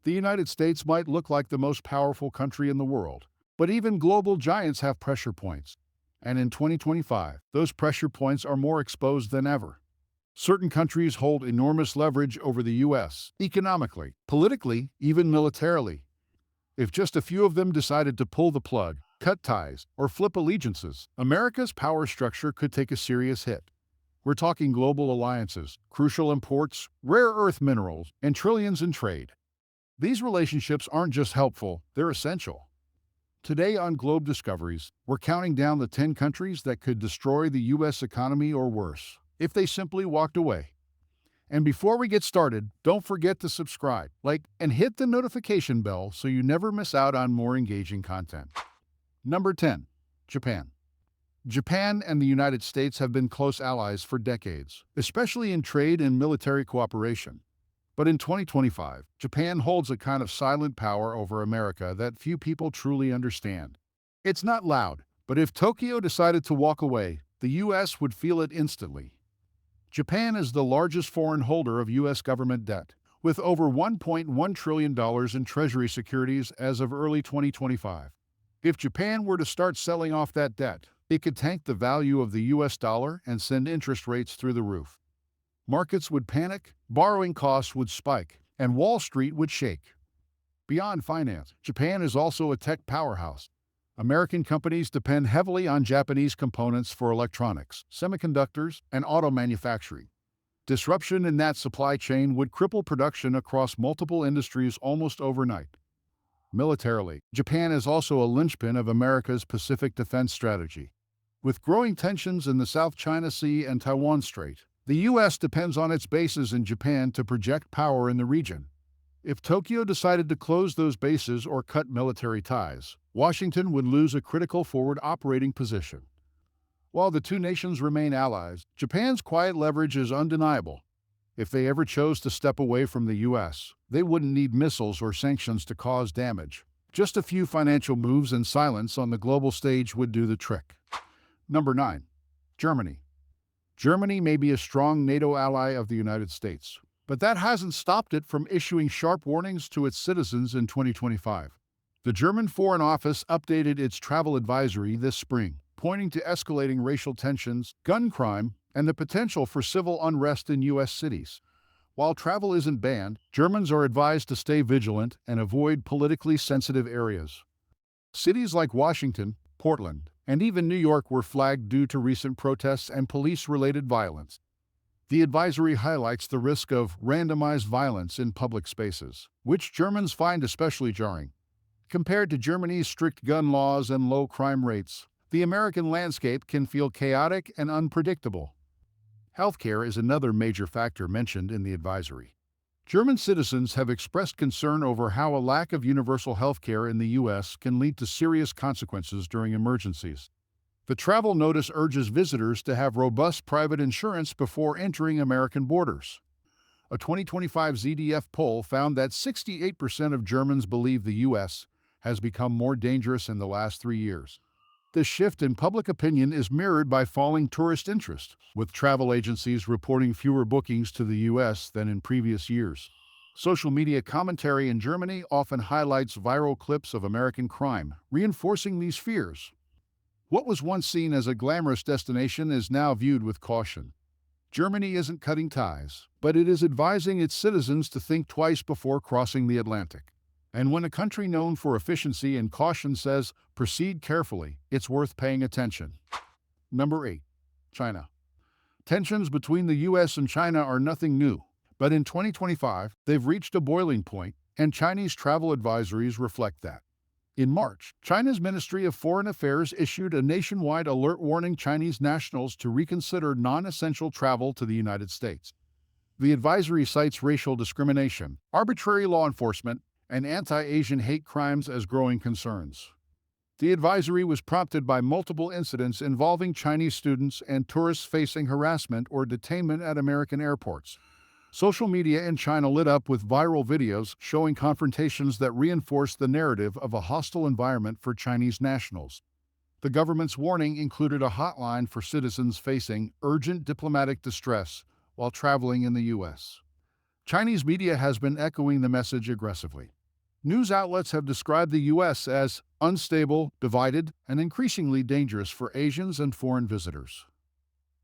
The United States might look like the most powerful country in the world, but even global giants have pressure points. And in 2025, those pressure points are more exposed than ever. Certain countries hold enormous leverage over the U.S., economically, politically, even militarily. If just a few of them decided to pull the plug, cut ties, or flip allegiances, America's power structure could take a serious hit. We're talking global alliances, crucial imports, rare earth minerals, and trillions in trade. These relationships aren't just helpful, they're essential. Today on Globe Discoveries, we're counting down the 10 countries that could destroy the U.S. economy or worse, if they simply walked away. And before we get started, don't forget to subscribe, like, and hit the notification bell so you never miss out on more engaging content. Number 10. Japan. Japan and the United States have been close allies for decades, especially in trade and military cooperation. But in 2025, Japan holds a kind of silent power over America that few people truly understand. It's not loud, but if Tokyo decided to walk away, the U.S. would feel it instantly. Japan is the largest foreign holder of U.S. government debt, with over $1.1 trillion in Treasury securities as of early 2025. If Japan were to start selling off that debt, it could tank the value of the U.S. dollar and send interest rates through the roof. Markets would panic, borrowing costs would spike, and Wall Street would shake. Beyond finance, Japan is also a tech powerhouse. American companies depend heavily on Japanese components for electronics, semiconductors, and auto manufacturing. Disruption in that supply chain would cripple production across multiple industries almost overnight. Militarily, Japan is also a linchpin of America's Pacific defense strategy. With growing tensions in the South China Sea and Taiwan Strait, the U.S. depends on its bases in Japan to project power in the region. If Tokyo decided to close those bases or cut military ties, Washington would lose a critical forward operating position. While the two nations remain allies, Japan's quiet leverage is undeniable. If they ever chose to step away from the U.S., they wouldn't need missiles or sanctions to cause damage. Just a few financial moves and silence on the global stage would do the trick. Number 9. Germany. Germany may be a strong NATO ally of the United States, but that hasn't stopped it from issuing sharp warnings to its citizens in 2025. The German Foreign Office updated its travel advisory this spring, pointing to escalating racial tensions, gun crime, and the potential for civil unrest in U.S. cities. While travel isn't banned, Germans are advised to stay vigilant and avoid politically sensitive areas. Cities like Washington, Portland, and even New York were flagged due to recent protests and police-related violence. The advisory highlights the risk of randomized violence in public spaces, which Germans find especially jarring. Compared to Germany's strict gun laws and low crime rates, the American landscape can feel chaotic and unpredictable. Healthcare is another major factor mentioned in the advisory. German citizens have expressed concern over how a lack of universal healthcare in the U.S. can lead to serious consequences during emergencies. The travel notice urges visitors to have robust private insurance before entering American borders. A 2025 ZDF poll found that 68% of Germans believe the U.S. has become more dangerous in the last 3 years. This shift in public opinion is mirrored by falling tourist interest, with travel agencies reporting fewer bookings to the U.S. than in previous years. Social media commentary in Germany often highlights viral clips of American crime, reinforcing these fears. What was once seen as a glamorous destination is now viewed with caution. Germany isn't cutting ties, but it is advising its citizens to think twice before crossing the Atlantic. And when a country known for efficiency and caution says, proceed carefully, it's worth paying attention. Number 8. China. Tensions between the U.S. and China are nothing new, but in 2025, they've reached a boiling point, and Chinese travel advisories reflect that. In March, China's Ministry of Foreign Affairs issued a nationwide alert warning Chinese nationals to reconsider non-essential travel to the United States. The advisory cites racial discrimination, arbitrary law enforcement, and anti-Asian hate crimes as growing concerns. The advisory was prompted by multiple incidents involving Chinese students and tourists facing harassment or detainment at American airports. Social media in China lit up with viral videos showing confrontations that reinforced the narrative of a hostile environment for Chinese nationals. The government's warning included a hotline for citizens facing urgent diplomatic distress while traveling in the U.S. Chinese media has been echoing the message aggressively. News outlets have described the U.S. as unstable, divided, and increasingly dangerous for Asians and foreign visitors.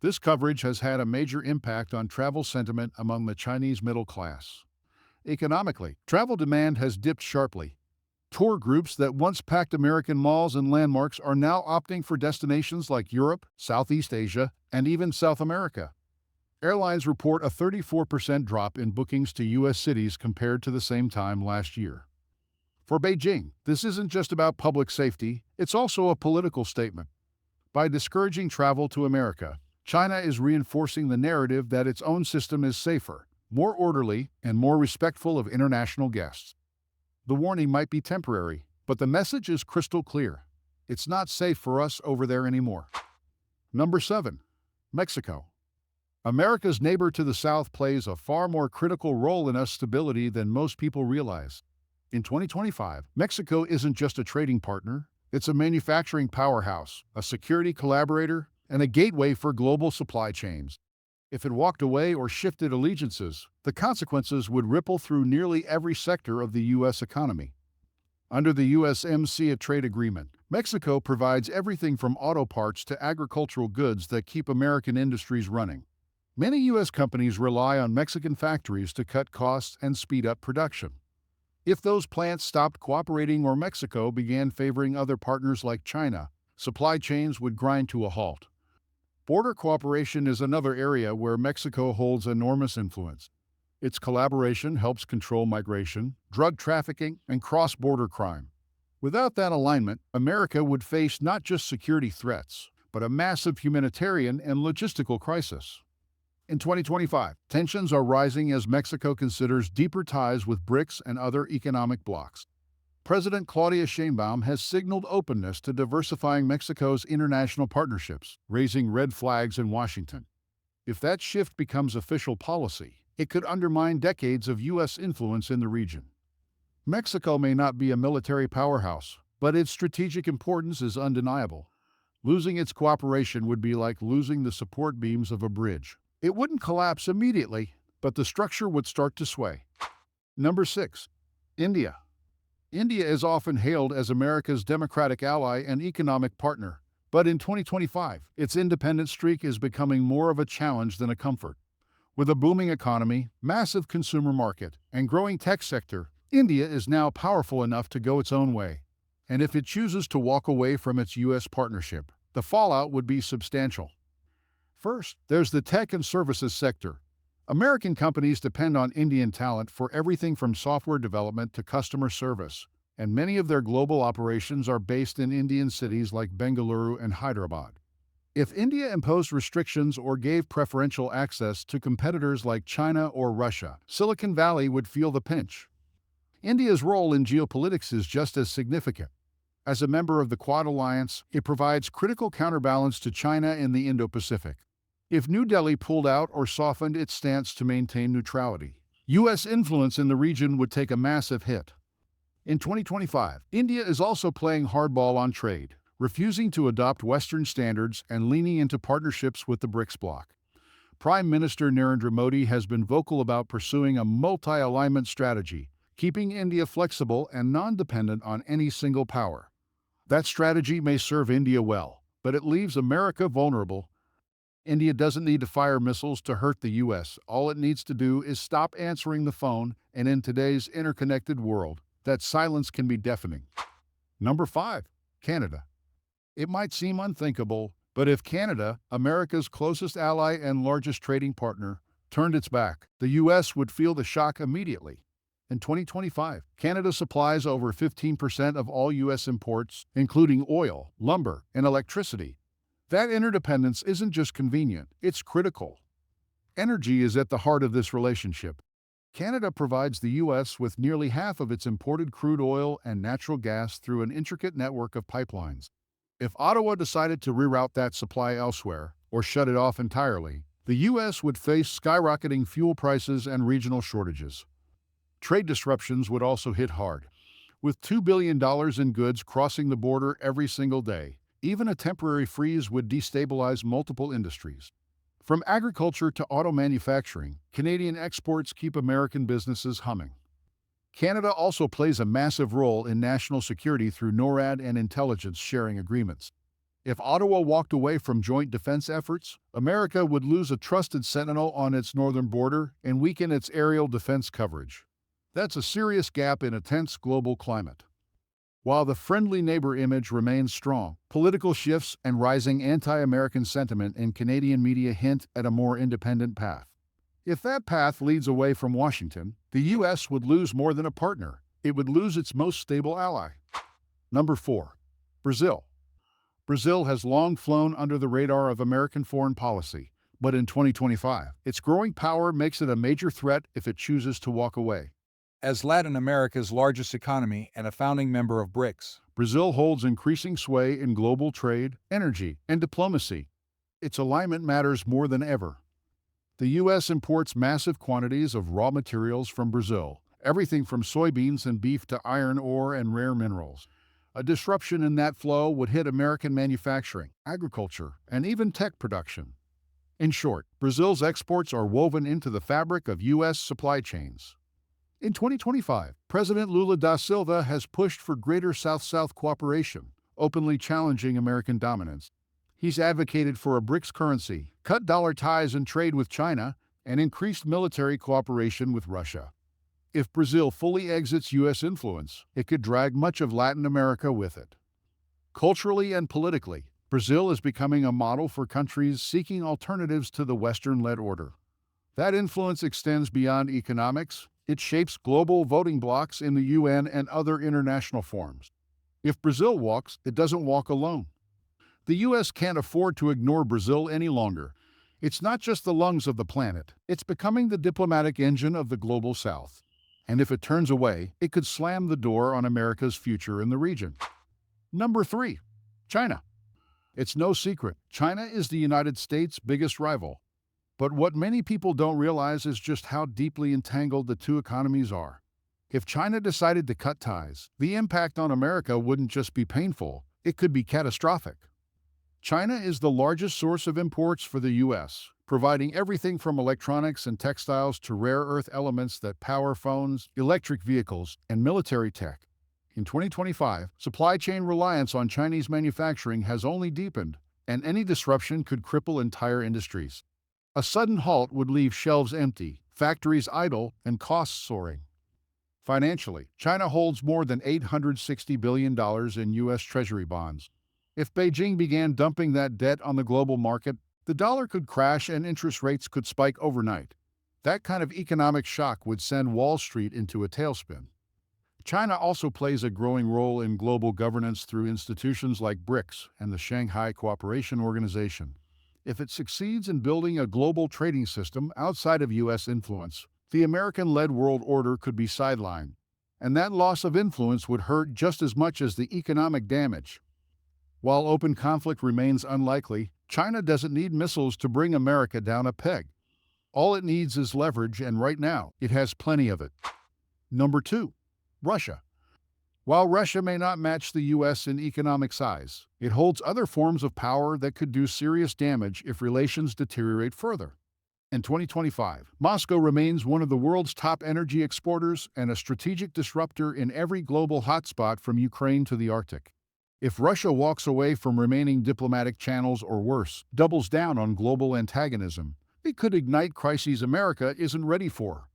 This coverage has had a major impact on travel sentiment among the Chinese middle class. Economically, travel demand has dipped sharply. Tour groups that once packed American malls and landmarks are now opting for destinations like Europe, Southeast Asia, and even South America. Airlines report a 34% drop in bookings to U.S. cities compared to the same time last year. For Beijing, this isn't just about public safety, it's also a political statement. By discouraging travel to America, China is reinforcing the narrative that its own system is safer, more orderly, and more respectful of international guests. The warning might be temporary, but the message is crystal clear. It's not safe for us over there anymore. Number 7. Mexico. America's neighbor to the south plays a far more critical role in our stability than most people realize. In 2025, Mexico isn't just a trading partner, it's a manufacturing powerhouse, a security collaborator, and a gateway for global supply chains. If it walked away or shifted allegiances, the consequences would ripple through nearly every sector of the U.S. economy. Under the USMCA trade agreement, Mexico provides everything from auto parts to agricultural goods that keep American industries running. Many U.S. companies rely on Mexican factories to cut costs and speed up production. If those plants stopped cooperating or Mexico began favoring other partners like China, supply chains would grind to a halt. Border cooperation is another area where Mexico holds enormous influence. Its collaboration helps control migration, drug trafficking, and cross-border crime. Without that alignment, America would face not just security threats, but a massive humanitarian and logistical crisis. In 2025, tensions are rising as Mexico considers deeper ties with BRICS and other economic blocs. President Claudia Sheinbaum has signaled openness to diversifying Mexico's international partnerships, raising red flags in Washington. If that shift becomes official policy, it could undermine decades of U.S. influence in the region. Mexico may not be a military powerhouse, but its strategic importance is undeniable. Losing its cooperation would be like losing the support beams of a bridge. It wouldn't collapse immediately, but the structure would start to sway. Number 6. India. India is often hailed as America's democratic ally and economic partner, but in 2025, its independent streak is becoming more of a challenge than a comfort. With a booming economy, massive consumer market, and growing tech sector, India is now powerful enough to go its own way. And if it chooses to walk away from its U.S. partnership, the fallout would be substantial. First, there's the tech and services sector. American companies depend on Indian talent for everything from software development to customer service, and many of their global operations are based in Indian cities like Bengaluru and Hyderabad. If India imposed restrictions or gave preferential access to competitors like China or Russia, Silicon Valley would feel the pinch. India's role in geopolitics is just as significant. As a member of the Quad Alliance, it provides critical counterbalance to China in the Indo-Pacific. If New Delhi pulled out or softened its stance to maintain neutrality, U.S. influence in the region would take a massive hit. In 2025, India is also playing hardball on trade, refusing to adopt Western standards and leaning into partnerships with the BRICS bloc. Prime Minister Narendra Modi has been vocal about pursuing a multi-alignment strategy, keeping India flexible and non-dependent on any single power. That strategy may serve India well, but it leaves America vulnerable. India doesn't need to fire missiles to hurt the U.S. All it needs to do is stop answering the phone, and in today's interconnected world, that silence can be deafening. Number 5. Canada. It might seem unthinkable, but if Canada, America's closest ally and largest trading partner, turned its back, the U.S. would feel the shock immediately. In 2025, Canada supplies over 15% of all U.S. imports, including oil, lumber, and electricity. That interdependence isn't just convenient, it's critical. Energy is at the heart of this relationship. Canada provides the U.S. with nearly half of its imported crude oil and natural gas through an intricate network of pipelines. If Ottawa decided to reroute that supply elsewhere, or shut it off entirely, the U.S. would face skyrocketing fuel prices and regional shortages. Trade disruptions would also hit hard. With $2 billion in goods crossing the border every single day, even a temporary freeze would destabilize multiple industries. From agriculture to auto manufacturing, Canadian exports keep American businesses humming. Canada also plays a massive role in national security through NORAD and intelligence sharing agreements. If Ottawa walked away from joint defense efforts, America would lose a trusted sentinel on its northern border and weaken its aerial defense coverage. That's a serious gap in a tense global climate. While the friendly neighbor image remains strong, political shifts and rising anti-American sentiment in Canadian media hint at a more independent path. If that path leads away from Washington, the U.S. would lose more than a partner. It would lose its most stable ally. Number 4. Brazil. Brazil has long flown under the radar of American foreign policy, but in 2025, its growing power makes it a major threat if it chooses to walk away. As Latin America's largest economy and a founding member of BRICS, Brazil holds increasing sway in global trade, energy, and diplomacy. Its alignment matters more than ever. The U.S. imports massive quantities of raw materials from Brazil, everything from soybeans and beef to iron ore and rare minerals. A disruption in that flow would hit American manufacturing, agriculture, and even tech production. In short, Brazil's exports are woven into the fabric of U.S. supply chains. In 2025, President Lula da Silva has pushed for greater South-South cooperation, openly challenging American dominance. He's advocated for a BRICS currency, cut dollar ties and trade with China, and increased military cooperation with Russia. If Brazil fully exits U.S. influence, it could drag much of Latin America with it. Culturally and politically, Brazil is becoming a model for countries seeking alternatives to the Western-led order. That influence extends beyond economics. It shapes global voting blocs in the UN and other international forums. If Brazil walks, it doesn't walk alone. The U.S. can't afford to ignore Brazil any longer. It's not just the lungs of the planet, it's becoming the diplomatic engine of the global South. And if it turns away, it could slam the door on America's future in the region. Number 3. China. It's no secret, China is the United States' biggest rival. But what many people don't realize is just how deeply entangled the two economies are. If China decided to cut ties, the impact on America wouldn't just be painful, it could be catastrophic. China is the largest source of imports for the U.S., providing everything from electronics and textiles to rare earth elements that power phones, electric vehicles, and military tech. In 2025, supply chain reliance on Chinese manufacturing has only deepened, and any disruption could cripple entire industries. A sudden halt would leave shelves empty, factories idle, and costs soaring. Financially, China holds more than $860 billion in U.S. Treasury bonds. If Beijing began dumping that debt on the global market, the dollar could crash and interest rates could spike overnight. That kind of economic shock would send Wall Street into a tailspin. China also plays a growing role in global governance through institutions like BRICS and the Shanghai Cooperation Organization. If it succeeds in building a global trading system outside of U.S. influence, the American-led world order could be sidelined, and that loss of influence would hurt just as much as the economic damage. While open conflict remains unlikely, China doesn't need missiles to bring America down a peg. All it needs is leverage, and right now, it has plenty of it. Number 2. Russia. While Russia may not match the U.S. in economic size, it holds other forms of power that could do serious damage if relations deteriorate further. In 2025, Moscow remains one of the world's top energy exporters and a strategic disruptor in every global hotspot from Ukraine to the Arctic. If Russia walks away from remaining diplomatic channels or worse, doubles down on global antagonism, it could ignite crises America isn't ready for.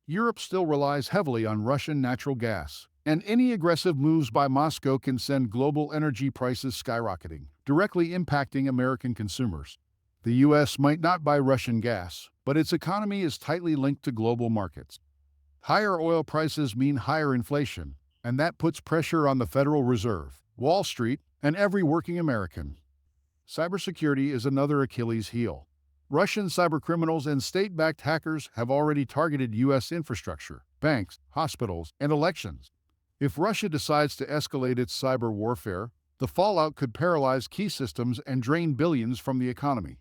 Europe still relies heavily on Russian natural gas, and any aggressive moves by Moscow can send global energy prices skyrocketing, directly impacting American consumers. The U.S. might not buy Russian gas, but its economy is tightly linked to global markets. Higher oil prices mean higher inflation, and that puts pressure on the Federal Reserve, Wall Street, and every working American. Cybersecurity is another Achilles heel. Russian cybercriminals and state-backed hackers have already targeted U.S. infrastructure, banks, hospitals, and elections. If Russia decides to escalate its cyber warfare, the fallout could paralyze key systems and drain billions from the economy.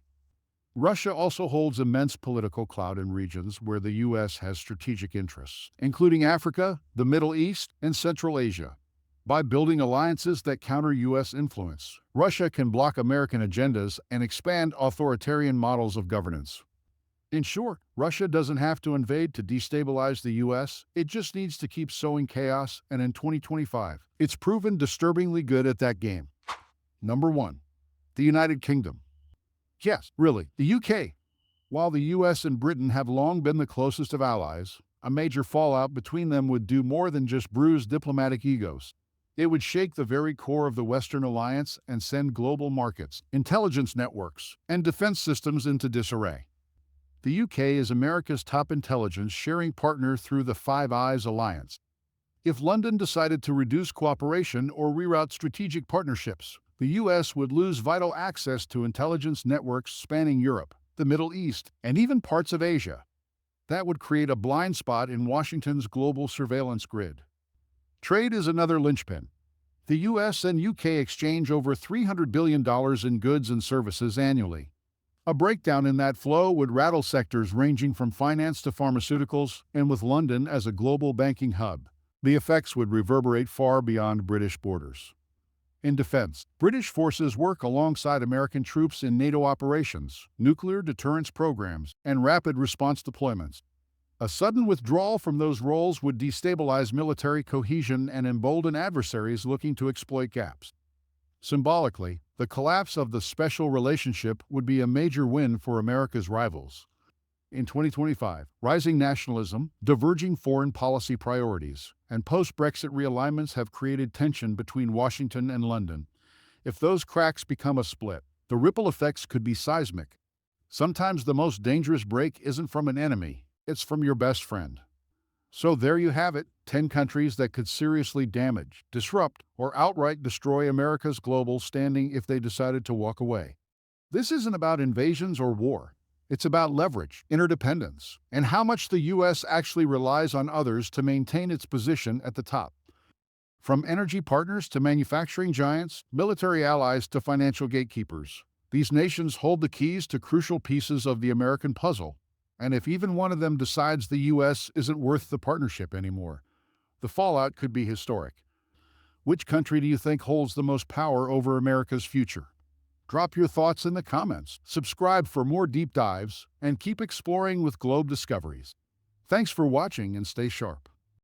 Russia also holds immense political clout in regions where the U.S. has strategic interests, including Africa, the Middle East, and Central Asia. By building alliances that counter U.S. influence, Russia can block American agendas and expand authoritarian models of governance. In short, Russia doesn't have to invade to destabilize the U.S., it just needs to keep sowing chaos, and in 2025, it's proven disturbingly good at that game. Number 1. The United Kingdom. Yes, really, the UK. While the US and Britain have long been the closest of allies, a major fallout between them would do more than just bruise diplomatic egos. It would shake the very core of the Western alliance and send global markets, intelligence networks, and defense systems into disarray. The UK is America's top intelligence sharing partner through the Five Eyes alliance. If London decided to reduce cooperation or reroute strategic partnerships, the US would lose vital access to intelligence networks spanning Europe, the Middle East, and even parts of Asia. That would create a blind spot in Washington's global surveillance grid. Trade is another linchpin. The US and UK exchange over $300 billion in goods and services annually. A breakdown in that flow would rattle sectors ranging from finance to pharmaceuticals, and with London as a global banking hub, the effects would reverberate far beyond British borders. In defense, British forces work alongside American troops in NATO operations, nuclear deterrence programs, and rapid response deployments. A sudden withdrawal from those roles would destabilize military cohesion and embolden adversaries looking to exploit gaps. Symbolically, the collapse of the special relationship would be a major win for America's rivals. In 2025, rising nationalism, diverging foreign policy priorities, and post-Brexit realignments have created tension between Washington and London. If those cracks become a split, the ripple effects could be seismic. Sometimes the most dangerous break isn't from an enemy, it's from your best friend. So there you have it, 10 countries that could seriously damage, disrupt, or outright destroy America's global standing if they decided to walk away. This isn't about invasions or war. It's about leverage, interdependence, and how much the U.S. actually relies on others to maintain its position at the top. From energy partners to manufacturing giants, military allies to financial gatekeepers, these nations hold the keys to crucial pieces of the American puzzle. And if even one of them decides the U.S. isn't worth the partnership anymore, the fallout could be historic. Which country do you think holds the most power over America's future? Drop your thoughts in the comments, subscribe for more deep dives, and keep exploring with Globe Discoveries. Thanks for watching and stay sharp.